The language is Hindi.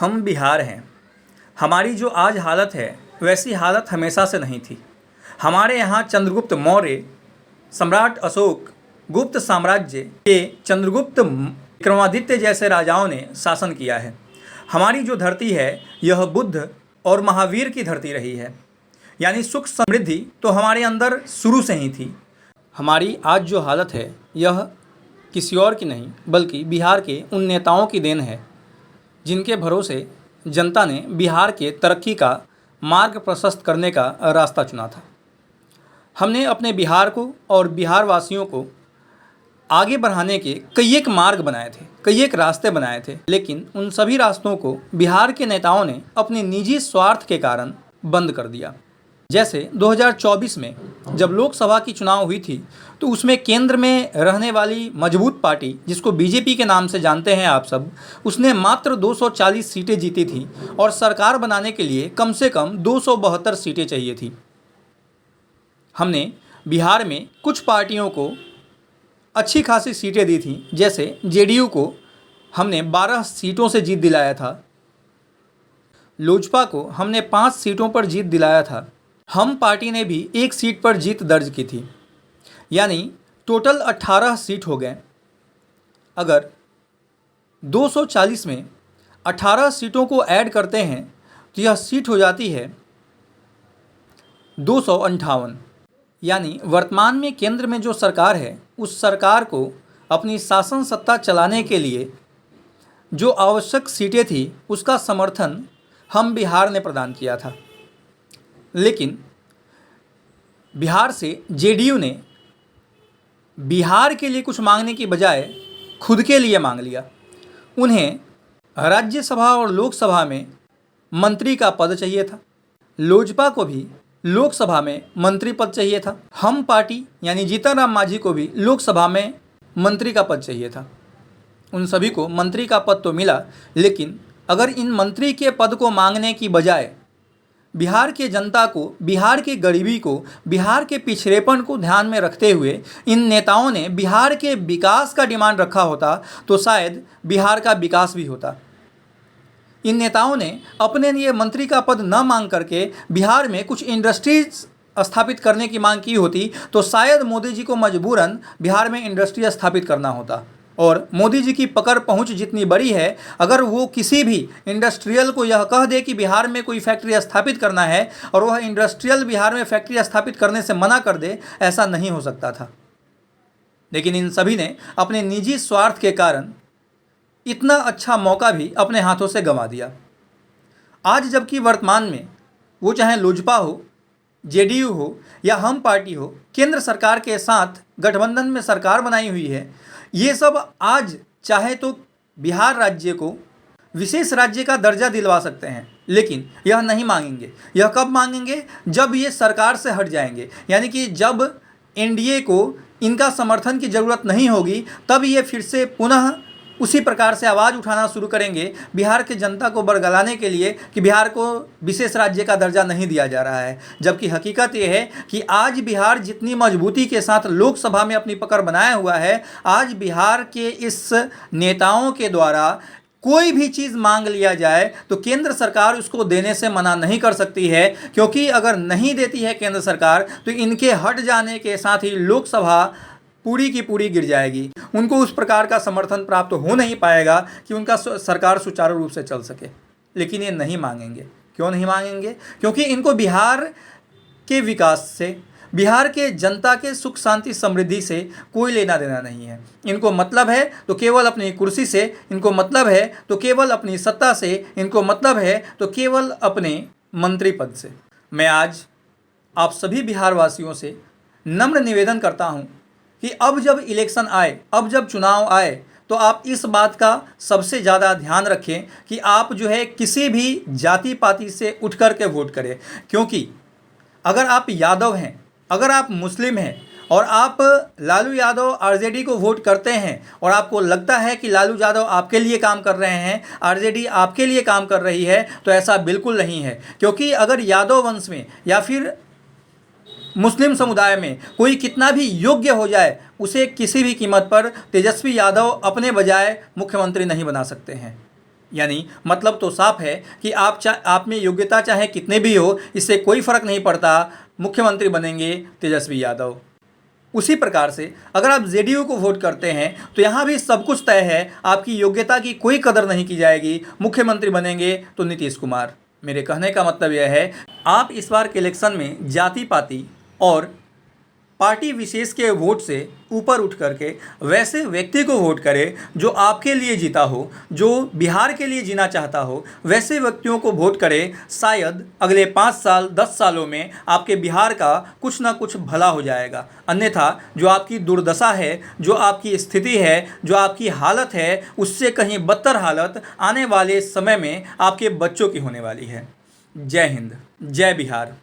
हम बिहार हैं। हमारी जो आज हालत है वैसी हालत हमेशा से नहीं थी। हमारे यहाँ चंद्रगुप्त मौर्य, सम्राट अशोक, गुप्त साम्राज्य के चंद्रगुप्त, विक्रमादित्य जैसे राजाओं ने शासन किया है। हमारी जो धरती है यह बुद्ध और महावीर की धरती रही है, यानी सुख समृद्धि तो हमारे अंदर शुरू से ही थी। हमारी आज जो हालत है यह किसी और की नहीं बल्कि बिहार के उन नेताओं की देन है जिनके भरोसे जनता ने बिहार के तरक्की का मार्ग प्रशस्त करने का रास्ता चुना था। हमने अपने बिहार को और बिहार वासियों को आगे बढ़ाने के कई एक मार्ग बनाए थे, कई एक रास्ते बनाए थे, लेकिन उन सभी रास्तों को बिहार के नेताओं ने अपने निजी स्वार्थ के कारण बंद कर दिया। जैसे 2024 में जब लोकसभा की चुनाव हुई थी तो उसमें केंद्र में रहने वाली मजबूत पार्टी जिसको बीजेपी के नाम से जानते हैं आप सब, उसने मात्र 240 सीटें जीती थी और सरकार बनाने के लिए कम से कम 272 सीटें चाहिए थी। हमने बिहार में कुछ पार्टियों को अच्छी खासी सीटें दी थी, जैसे जेडीयू को हमने 12 सीटों से जीत दिलाया था, लोजपा को हमने 5 सीटों पर जीत दिलाया था, हम पार्टी ने भी 1 सीट पर जीत दर्ज की थी, यानी टोटल 18 सीट हो गए। अगर 240 में 18 सीटों को ऐड करते हैं तो यह सीट हो जाती है 258। यानी वर्तमान में केंद्र में जो सरकार है उस सरकार को अपनी शासन सत्ता चलाने के लिए जो आवश्यक सीटें थी उसका समर्थन हम बिहार ने प्रदान किया था। लेकिन बिहार से जेडीयू ने बिहार के लिए कुछ मांगने की बजाय खुद के लिए मांग लिया। उन्हें राज्यसभा और लोकसभा में मंत्री का पद चाहिए था, लोजपा को भी लोकसभा में मंत्री पद चाहिए था, हम पार्टी यानी जीतन राम मांझी को भी लोकसभा में मंत्री का पद चाहिए था। उन सभी को मंत्री का पद तो मिला, लेकिन अगर इन मंत्री के पद को मांगने की बजाय बिहार के जनता को, बिहार की गरीबी को, बिहार के पिछड़ेपन को ध्यान में रखते हुए इन नेताओं ने बिहार के विकास का डिमांड रखा होता तो शायद बिहार का विकास भी होता। इन नेताओं ने अपने लिए मंत्री का पद न मांग करके बिहार में कुछ इंडस्ट्रीज स्थापित करने की मांग की होती तो शायद मोदी जी को मजबूरन बिहार में इंडस्ट्री स्थापित करना होता। और मोदी जी की पकड़ पहुंच जितनी बड़ी है, अगर वो किसी भी इंडस्ट्रियल को यह कह दे कि बिहार में कोई फैक्ट्री स्थापित करना है और वह इंडस्ट्रियल बिहार में फैक्ट्री स्थापित करने से मना कर दे, ऐसा नहीं हो सकता था। लेकिन इन सभी ने अपने निजी स्वार्थ के कारण इतना अच्छा मौका भी अपने हाथों से गंवा दिया। आज जबकि वर्तमान में वो चाहे लोजपा हो, जेडीयू हो या हम पार्टी हो, केंद्र सरकार के साथ गठबंधन में सरकार बनाई हुई है, ये सब आज चाहे तो बिहार राज्य को विशेष राज्य का दर्जा दिलवा सकते हैं, लेकिन यह नहीं मांगेंगे। यह कब मांगेंगे? जब ये सरकार से हट जाएंगे, यानी कि जब एनडीए को इनका समर्थन की ज़रूरत नहीं होगी, तब ये फिर से पुनः उसी प्रकार से आवाज़ उठाना शुरू करेंगे बिहार के जनता को बरगलाने के लिए कि बिहार को विशेष राज्य का दर्जा नहीं दिया जा रहा है। जबकि हकीकत यह है कि आज बिहार जितनी मजबूती के साथ लोकसभा में अपनी पकड़ बनाया हुआ है, आज बिहार के इस नेताओं के द्वारा कोई भी चीज़ मांग लिया जाए तो केंद्र सरकार उसको देने से मना नहीं कर सकती है, क्योंकि अगर नहीं देती है केंद्र सरकार तो इनके हट जाने के साथ ही लोकसभा पूरी की पूरी गिर जाएगी। उनको उस प्रकार का समर्थन प्राप्त हो नहीं पाएगा कि उनका सरकार सुचारू रूप से चल सके। लेकिन ये नहीं मांगेंगे। क्यों नहीं मांगेंगे? क्योंकि इनको बिहार के विकास से, बिहार के जनता के सुख शांति समृद्धि से कोई लेना देना नहीं है। इनको मतलब है तो केवल अपनी कुर्सी से, इनको मतलब है तो केवल अपनी सत्ता से, इनको मतलब है तो केवल अपने मंत्री पद से। मैं आज आप सभी बिहार वासियों से नम्र निवेदन करता हूँ कि अब जब इलेक्शन आए, अब जब चुनाव आए, तो आप इस बात का सबसे ज़्यादा ध्यान रखें कि आप जो है किसी भी जाति पाति से उठ कर के वोट करें। क्योंकि अगर आप यादव हैं, अगर आप मुस्लिम हैं और आप लालू यादव आरजेडी को वोट करते हैं और आपको लगता है कि लालू यादव आपके लिए काम कर रहे हैं, आरजेडी आपके लिए काम कर रही है, तो ऐसा बिल्कुल नहीं है। क्योंकि अगर यादव वंश में या फिर मुस्लिम समुदाय में कोई कितना भी योग्य हो जाए, उसे किसी भी कीमत पर तेजस्वी यादव अपने बजाय मुख्यमंत्री नहीं बना सकते हैं। यानी मतलब तो साफ है कि आप में योग्यता चाहे कितने भी हो, इससे कोई फर्क नहीं पड़ता, मुख्यमंत्री बनेंगे तेजस्वी यादव। उसी प्रकार से अगर आप जेडीयू को वोट करते हैं तो यहाँ भी सब कुछ तय है, आपकी योग्यता की कोई कदर नहीं की जाएगी, मुख्यमंत्री बनेंगे तो नीतीश कुमार। मेरे कहने का मतलब यह है, आप इस बार के इलेक्शन में जाति पाति और पार्टी विशेष के वोट से ऊपर उठ करके वैसे व्यक्ति को वोट करें जो आपके लिए जीता हो, जो बिहार के लिए जीना चाहता हो, वैसे व्यक्तियों को वोट करें। शायद अगले 5 साल 10 सालों में आपके बिहार का कुछ ना कुछ भला हो जाएगा। अन्यथा जो आपकी दुर्दशा है, जो आपकी स्थिति है, जो आपकी हालत है, उससे कहीं बदतर हालत आने वाले समय में आपके बच्चों की होने वाली है। जय हिंद, जय बिहार।